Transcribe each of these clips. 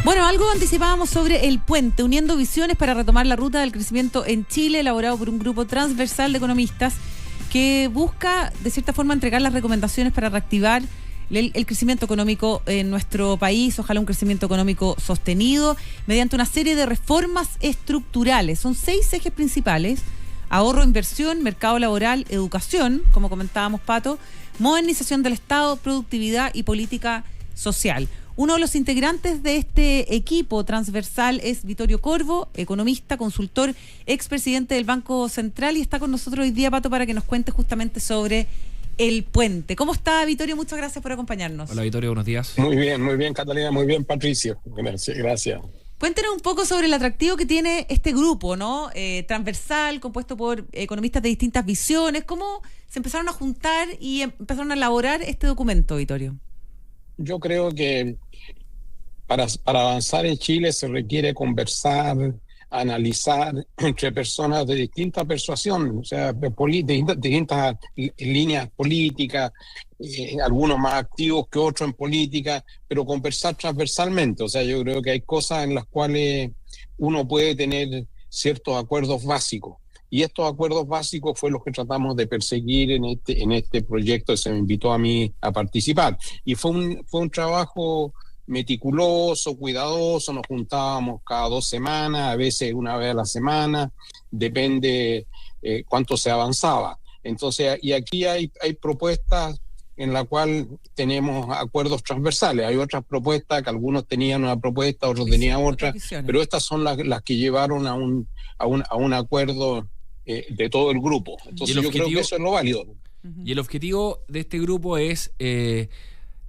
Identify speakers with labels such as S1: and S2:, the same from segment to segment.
S1: Bueno, algo anticipábamos sobre el puente, uniendo visiones para retomar la ruta del crecimiento en Chile, elaborado por un grupo transversal de economistas que busca, de cierta forma, entregar las recomendaciones para reactivar el crecimiento económico en nuestro país, ojalá un crecimiento económico sostenido, mediante una serie de reformas estructurales. Son 6 ejes principales: ahorro, inversión, mercado laboral, educación, como comentábamos, Pato, modernización del Estado, productividad y política social. Uno de los integrantes de este equipo transversal es Vittorio Corvo, economista, consultor, expresidente del Banco Central, y está con nosotros hoy día, Pato, para que nos cuente justamente sobre el puente. ¿Cómo está, Vittorio? Muchas gracias por acompañarnos.
S2: Hola, Vittorio, buenos días.
S3: Muy bien, Catalina, muy bien, Patricio. Gracias.
S1: Cuéntenos un poco sobre el atractivo que tiene este grupo, ¿no? Transversal, compuesto por economistas de distintas visiones. ¿Cómo se empezaron a juntar y empezaron a elaborar este documento, Vittorio?
S3: Yo creo que para avanzar en Chile se requiere conversar, analizar entre personas de distinta persuasión, o sea, de distintas líneas políticas, algunos más activos que otros en política, pero conversar transversalmente. O sea, yo creo que hay cosas en las cuales uno puede tener ciertos acuerdos básicos. Y estos acuerdos básicos fue los que tratamos de perseguir en este proyecto que se me invitó a mí a participar. Y fue un trabajo meticuloso, cuidadoso. Nos juntábamos cada 2 semanas, a veces una vez a la semana, depende cuánto se avanzaba. Entonces, y aquí hay propuestas en la cual tenemos acuerdos transversales. Hay otras propuestas que algunos tenían una propuesta, otros tenían otra, pero estas son las que llevaron a un acuerdo de todo el grupo. Entonces yo creo que eso es lo válido.
S2: Y el objetivo de este grupo es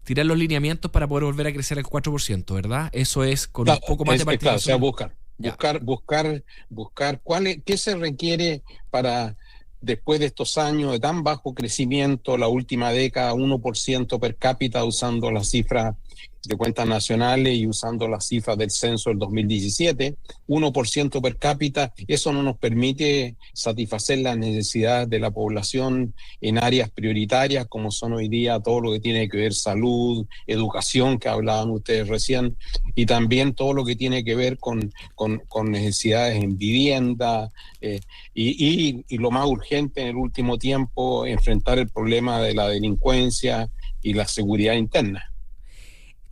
S2: tirar los lineamientos para poder volver a crecer al 4%, ¿verdad? Eso es con un poco más de participación.
S3: Claro, o sea, buscar qué se requiere para, después de estos años de tan bajo crecimiento, la última década, 1% per cápita, usando las cifras de cuentas nacionales y usando las cifras del censo del 2017, 1% per cápita. Eso no nos permite satisfacer las necesidades de la población en áreas prioritarias, como son hoy día todo lo que tiene que ver salud, educación, que hablaban ustedes recién, y también todo lo que tiene que ver con necesidades en vivienda, y lo más urgente en el último tiempo, enfrentar el problema de la delincuencia y la seguridad interna.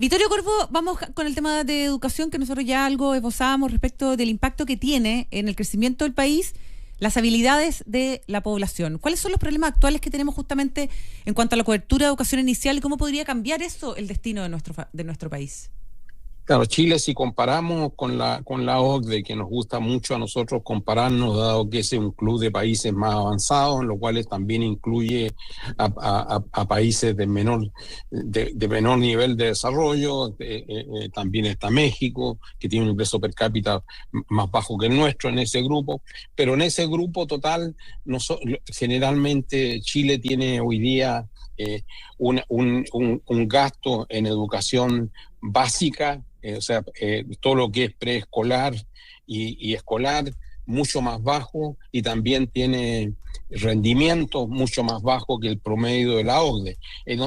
S1: Vittorio Corvo, vamos con el tema de educación, que nosotros ya algo esbozábamos respecto del impacto que tiene en el crecimiento del país las habilidades de la población. ¿Cuáles son los problemas actuales que tenemos justamente en cuanto a la cobertura de educación inicial y cómo podría cambiar eso el destino de nuestro país?
S3: Claro, Chile, si comparamos con la OCDE, que nos gusta mucho a nosotros compararnos, dado que es un club de países más avanzados, en los cuales también incluye a países de menor nivel de desarrollo. También está México, que tiene un ingreso per cápita más bajo que el nuestro en ese grupo. Pero en ese grupo total, generalmente Chile tiene hoy día un gasto en educación básica, o sea, todo lo que es preescolar y escolar, mucho más bajo, y también tiene rendimiento mucho más bajo que el promedio de la OCDE.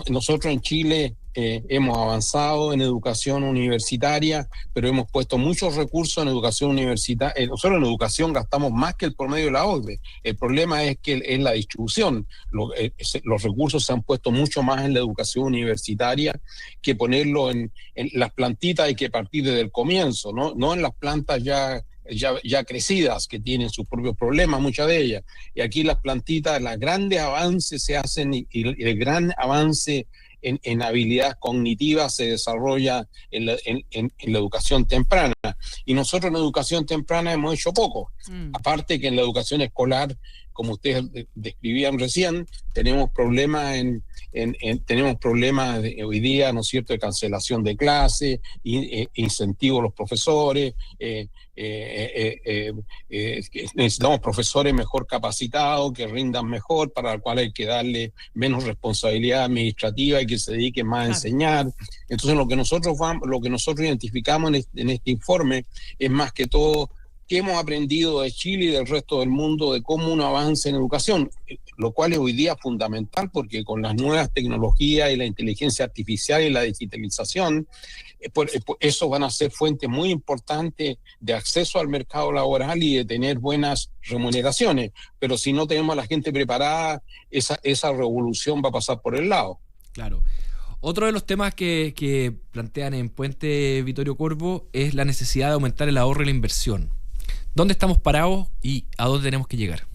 S3: Nosotros en Chile hemos avanzado en educación universitaria, pero hemos puesto muchos recursos en educación universitaria. Nosotros en educación gastamos más que el promedio de la OCDE. El problema es que es la distribución. Los recursos se han puesto mucho más en la educación universitaria que ponerlo en las plantitas. Hay que partir desde el comienzo, no en las plantas ya crecidas, que tienen sus propios problemas, muchas de ellas. Y aquí las plantitas, los grandes avances se hacen, y el gran avance en habilidades cognitivas se desarrolla en la educación temprana. Y nosotros en educación temprana hemos hecho poco. Aparte que en la educación escolar, como ustedes describían recién, tenemos problemas hoy día, ¿no es cierto?, de cancelación de clases, incentivos a los profesores, necesitamos profesores mejor capacitados, que rindan mejor, para el cual hay que darle menos responsabilidad administrativa y que se dediquen más a enseñar. Entonces lo que nosotros identificamos en este informe es más que todo ¿Qué hemos aprendido de Chile y del resto del mundo de cómo uno avanza en educación? Lo cual es hoy día fundamental, porque con las nuevas tecnologías y la inteligencia artificial y la digitalización, eso van a ser fuentes muy importantes de acceso al mercado laboral y de tener buenas remuneraciones. Pero si no tenemos a la gente preparada, esa revolución va a pasar por el lado.
S2: Claro. Otro de los temas que plantean en Puente Vittorio Corvo es la necesidad de aumentar el ahorro y la inversión. ¿Dónde estamos parados y a dónde tenemos que llegar?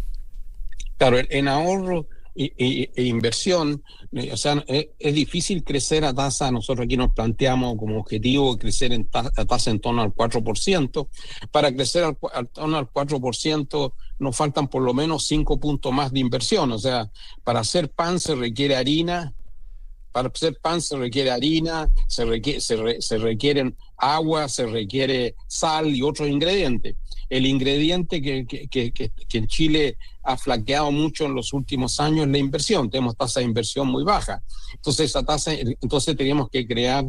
S3: Claro, en ahorro e inversión, o sea, es difícil crecer a tasa. Nosotros aquí nos planteamos como objetivo crecer a tasa en torno al 4%. Para crecer al torno al 4% nos faltan por lo menos 5 puntos más de inversión. O sea, para hacer pan se requiere harina. Para hacer pan se requiere harina, se requieren agua, se requiere sal y otros ingredientes. El ingrediente que en Chile ha flaqueado mucho en los últimos años es la inversión. Tenemos tasa de inversión muy baja. Entonces tenemos que crear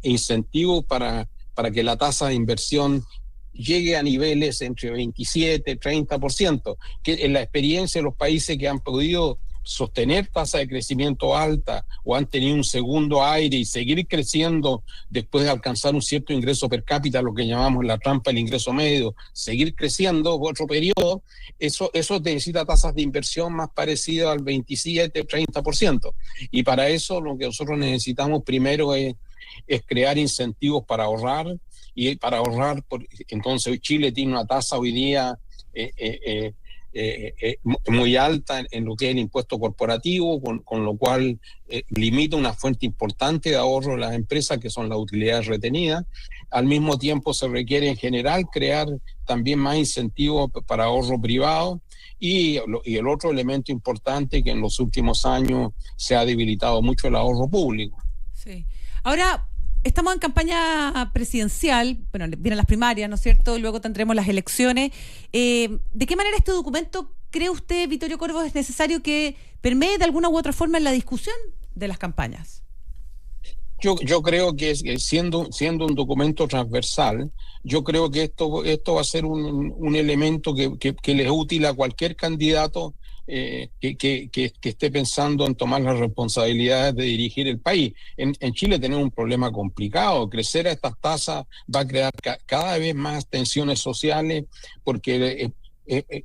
S3: incentivos para que la tasa de inversión llegue a niveles entre 27 y 30%, que en la experiencia de los países que han podido sostener tasa de crecimiento alta o han tenido un segundo aire y seguir creciendo después de alcanzar un cierto ingreso per cápita, lo que llamamos la trampa del ingreso medio, seguir creciendo otro periodo, eso necesita tasas de inversión más parecidas al 27-30%. Y para eso lo que nosotros necesitamos primero es crear incentivos para ahorrar, y para ahorrar, entonces Chile tiene una tasa hoy día muy alta en lo que es el impuesto corporativo, con lo cual limita una fuente importante de ahorro de las empresas, que son las utilidades retenidas. Al mismo tiempo se requiere en general crear también más incentivos para ahorro privado, y el otro elemento importante, que en los últimos años se ha debilitado mucho, el ahorro público.
S1: Sí. Ahora, estamos en campaña presidencial, bueno, vienen las primarias, ¿no es cierto? Luego tendremos las elecciones. ¿De qué manera este documento, cree usted, Vittorio Corvo, es necesario que permee de alguna u otra forma en la discusión de las campañas?
S3: Yo creo que siendo un documento transversal, yo creo que esto va a ser un elemento que le es útil a cualquier candidato que esté pensando en tomar las responsabilidades de dirigir el país. En Chile tenemos un problema complicado. Crecer a estas tasas va a crear cada vez más tensiones sociales, porque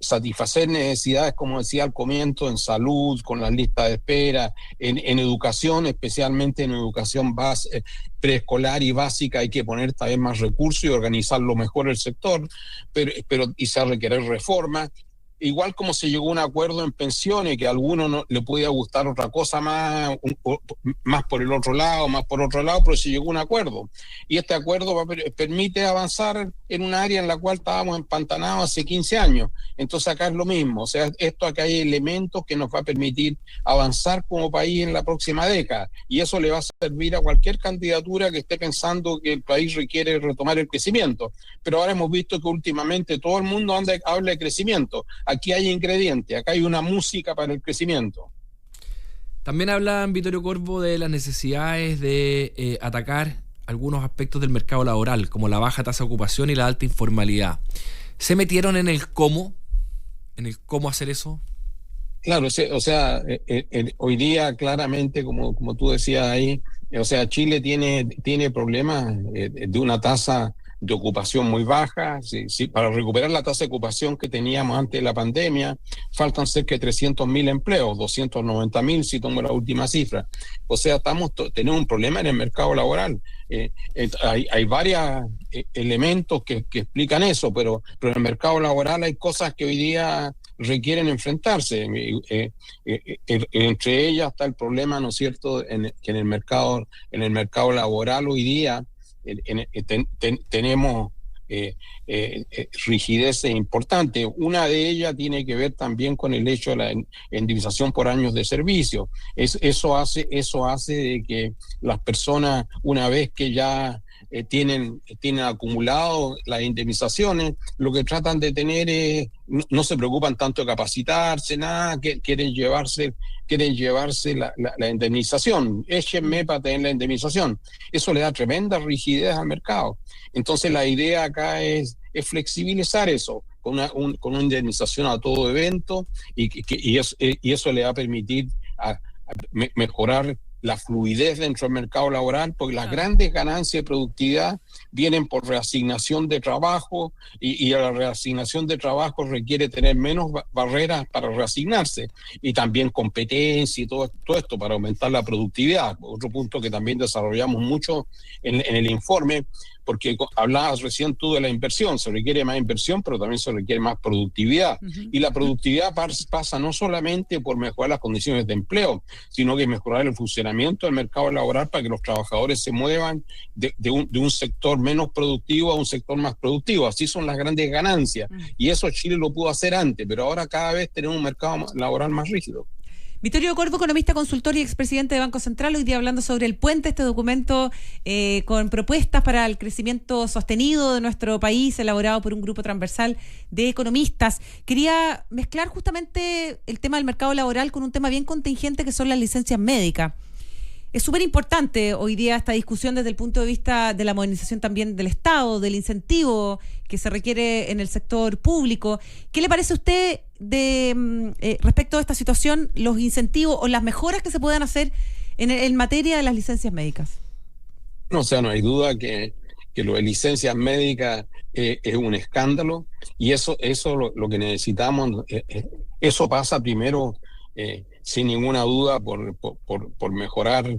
S3: satisfacer necesidades, como decía al comienzo, en salud, con las listas de espera, en educación, especialmente en educación preescolar y básica, hay que poner tal vez más recursos y organizarlo mejor el sector, pero y se requiere reforma. Igual como se llegó a un acuerdo en pensiones, que a algunos no le podía gustar otra cosa más por el otro lado, pero se llegó a un acuerdo. Y este acuerdo permite avanzar en un área en la cual estábamos empantanados hace 15 años. Entonces acá es lo mismo. O sea, acá hay elementos que nos va a permitir avanzar como país en la próxima década. Y eso le va a servir a cualquier candidatura que esté pensando que el país requiere retomar el crecimiento. Pero ahora hemos visto que últimamente todo el mundo habla de crecimiento. Aquí hay ingredientes, acá hay una música para el crecimiento.
S2: También hablan, Vittorio Corvo, de las necesidades de atacar algunos aspectos del mercado laboral, como la baja tasa de ocupación y la alta informalidad. ¿Se metieron en el cómo hacer eso?
S3: Claro, o sea, hoy día claramente, como tú decías ahí, o sea, Chile tiene problemas de una tasa de ocupación muy baja. Sí, para recuperar la tasa de ocupación que teníamos antes de la pandemia, faltan cerca de 300.000 empleos, 290.000 si tomo la última cifra. O sea, tenemos un problema en el mercado laboral. Hay varios elementos que explican eso, pero en el mercado laboral hay cosas que hoy día requieren enfrentarse. Entre ellas está el problema, ¿no es cierto?, que en el mercado laboral hoy día tenemos rigideces importantes. Una de ellas tiene que ver también con el hecho de la indemnización por años de servicio. Eso hace de que las personas, una vez que ya tienen acumulado las indemnizaciones, lo que tratan de tener es, no se preocupan tanto de capacitarse, nada, que quieren llevarse la indemnización. Échenme para tener la indemnización. Eso le da tremenda rigidez al mercado. Entonces la idea acá es es flexibilizar eso con una indemnización a todo evento y eso le va a permitir mejorar la fluidez dentro del mercado laboral, porque las grandes ganancias de productividad vienen por reasignación de trabajo y la reasignación de trabajo requiere tener menos barreras para reasignarse y también competencia y todo esto para aumentar la productividad. Otro punto que también desarrollamos mucho en el informe, porque hablabas recién tú de la inversión, se requiere más inversión, pero también se requiere más productividad. Y la productividad pasa no solamente por mejorar las condiciones de empleo, sino que mejorar el funcionamiento del mercado laboral para que los trabajadores se muevan de un sector menos productivo a un sector más productivo. Así son las grandes ganancias. Y eso Chile lo pudo hacer antes, pero ahora cada vez tenemos un mercado laboral más rígido.
S1: Vittorio Corvo, economista, consultor y expresidente de Banco Central, hoy día hablando sobre el puente, este documento con propuestas para el crecimiento sostenido de nuestro país, elaborado por un grupo transversal de economistas. Quería mezclar justamente el tema del mercado laboral con un tema bien contingente que son las licencias médicas. Es súper importante hoy día esta discusión desde el punto de vista de la modernización también del Estado, del incentivo que se requiere en el sector público. ¿Qué le parece a usted respecto a esta situación, los incentivos o las mejoras que se puedan hacer en materia de las licencias médicas?
S3: No, o sea, no hay duda que lo de licencias médicas es un escándalo y eso lo que necesitamos, eso pasa primero sin ninguna duda por mejorar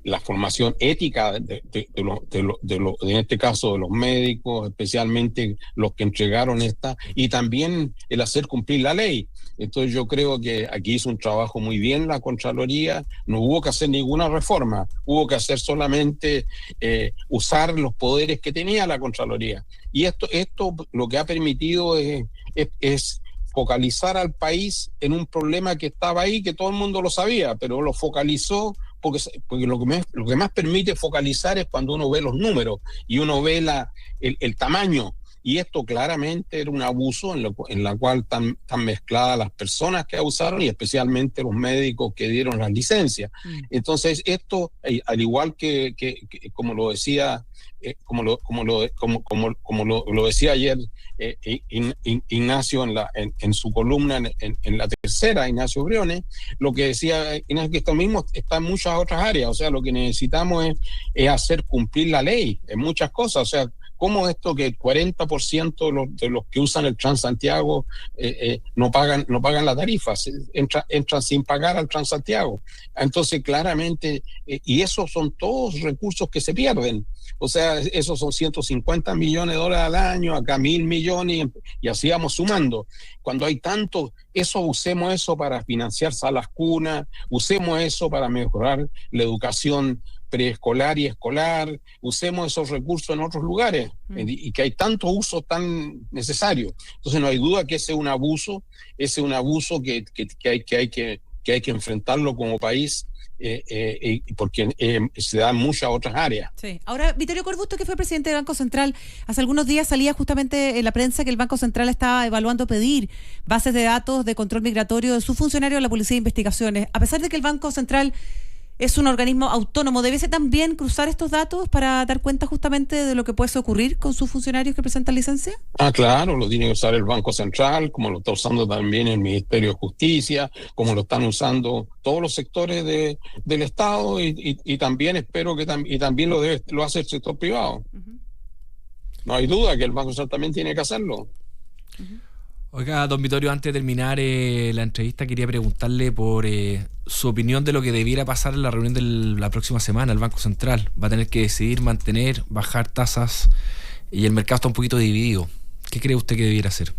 S3: la formación ética en este caso de los médicos, especialmente los que entregaron y también el hacer cumplir la ley. Entonces yo creo que aquí hizo un trabajo muy bien la Contraloría, no hubo que hacer ninguna reforma, hubo que hacer solamente usar los poderes que tenía la Contraloría. Y esto lo que ha permitido es focalizar al país en un problema que estaba ahí, que todo el mundo lo sabía, pero lo focalizó porque lo que más permite focalizar es cuando uno ve los números y uno ve el tamaño. Y esto claramente era un abuso en la cual están mezcladas las personas que abusaron y especialmente los médicos que dieron las licencias. Entonces esto, al igual que como lo decía, como lo decía ayer Ignacio en su columna en la tercera, Ignacio Briones, lo que decía Ignacio, que esto mismo está en muchas otras áreas. O sea, lo que necesitamos es hacer cumplir la ley en muchas cosas. O sea, ¿cómo esto que el 40% de los que usan el Transantiago no pagan la tarifa? Entran sin pagar al Transantiago. Entonces, claramente, y esos son todos recursos que se pierden. O sea, esos son $150 millones al año, acá 1.000 millones, y así vamos sumando. Cuando hay tanto, usemos eso para financiar salas cunas, usemos eso para mejorar la educación preescolar y escolar, usemos esos recursos en otros lugares, y que hay tanto uso tan necesario. Entonces no hay duda que ese es un abuso que hay que enfrentarlo como país, porque se da en muchas otras áreas.
S1: Sí. Ahora, Vittorio Corvo, usted que fue presidente del Banco Central, hace algunos días salía justamente en la prensa que el Banco Central estaba evaluando pedir bases de datos de control migratorio de sus funcionarios de la Policía de Investigaciones. A pesar de que el Banco Central es un organismo autónomo, ¿debiese también cruzar estos datos para dar cuenta justamente de lo que puede ocurrir con sus funcionarios que presentan licencia?
S3: Claro, lo tiene que usar el Banco Central, como lo está usando también el Ministerio de Justicia, como lo están usando todos los sectores del Estado y también espero que también lo hace el sector privado. No hay duda que el Banco Central también tiene que hacerlo.
S2: Oiga, don Vittorio, antes de terminar la entrevista, quería preguntarle por su opinión de lo que debiera pasar en la reunión de la próxima semana. El Banco Central va a tener que decidir mantener, bajar tasas y el mercado está un poquito dividido. ¿Qué cree usted que debiera hacer?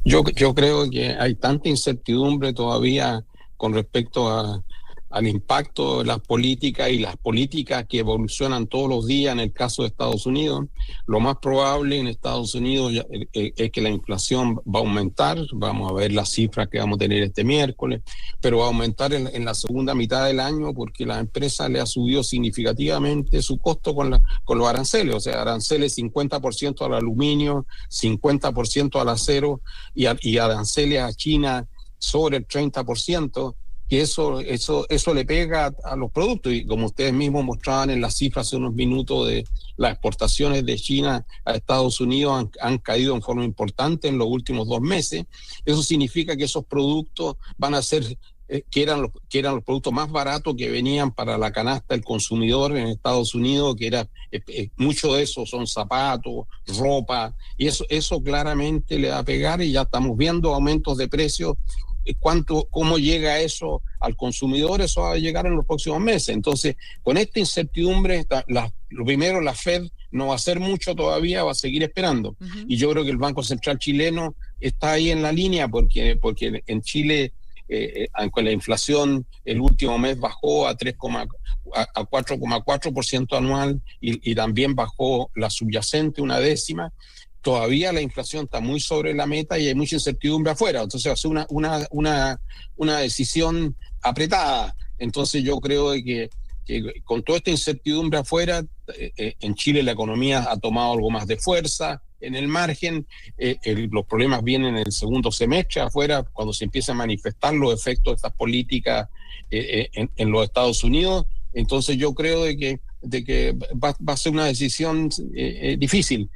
S3: Yo creo que hay tanta incertidumbre todavía con respecto al impacto de las políticas y las políticas que evolucionan todos los días en el caso de Estados Unidos. Lo más probable en Estados Unidos es que la inflación va a aumentar, vamos a ver las cifras que vamos a tener este miércoles, pero va a aumentar en la segunda mitad del año porque la empresa le ha subido significativamente su costo con los aranceles, o sea, aranceles 50% al aluminio, 50% al acero y aranceles a China sobre el 30%, que eso le pega a los productos. Y como ustedes mismos mostraban en las cifras hace unos minutos, de las exportaciones de China a Estados Unidos han caído en forma importante en los últimos 2 meses. Eso significa que esos productos van a ser que eran los productos más baratos que venían para la canasta del consumidor en Estados Unidos, que era mucho de eso son zapatos, ropa, y eso claramente le va a pegar, y ya estamos viendo aumentos de precios. ¿Cómo llega eso al consumidor? Eso va a llegar en los próximos meses. Entonces, con esta incertidumbre, lo primero, la Fed no va a hacer mucho todavía, va a seguir esperando. Uh-huh. Y yo creo que el Banco Central chileno está ahí en la línea, porque en Chile, con la inflación, el último mes bajó a 4,4% anual, y también bajó la subyacente 1/10. Todavía la inflación está muy sobre la meta y hay mucha incertidumbre afuera. Entonces va a ser una decisión apretada. Entonces yo creo que con toda esta incertidumbre afuera, en Chile la economía ha tomado algo más de fuerza en el margen. Los problemas vienen en el segundo semestre afuera, cuando se empiezan a manifestar los efectos de estas políticas en los Estados Unidos. Entonces yo creo de que va a ser una decisión difícil,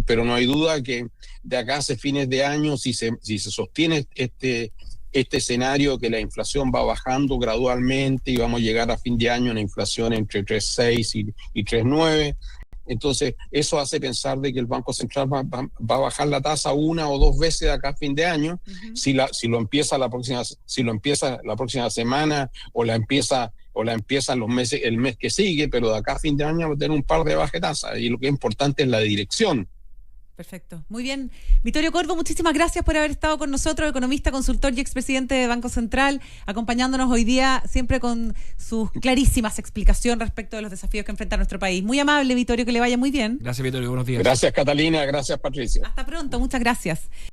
S3: pero no hay duda que de acá a fines de año, si se sostiene este escenario, que la inflación va bajando gradualmente y vamos a llegar a fin de año a una inflación entre 3,6 y 3,9. Entonces, eso hace pensar de que el Banco Central va a bajar la tasa 1 o 2 veces de acá a fin de año. Uh-huh. Si lo empieza la próxima semana, o la empieza el mes que sigue, pero de acá a fin de año va a tener un par de bajas de tasa, y lo que es importante es la dirección.
S1: Perfecto. Muy bien. Vittorio Corvo, muchísimas gracias por haber estado con nosotros, economista, consultor y expresidente de Banco Central, acompañándonos hoy día, siempre con sus clarísimas explicaciones respecto de los desafíos que enfrenta nuestro país. Muy amable, Vittorio, que le vaya muy bien.
S2: Gracias, Vittorio. Buenos días.
S3: Gracias, Catalina. Gracias, Patricia.
S1: Hasta pronto. Muchas gracias.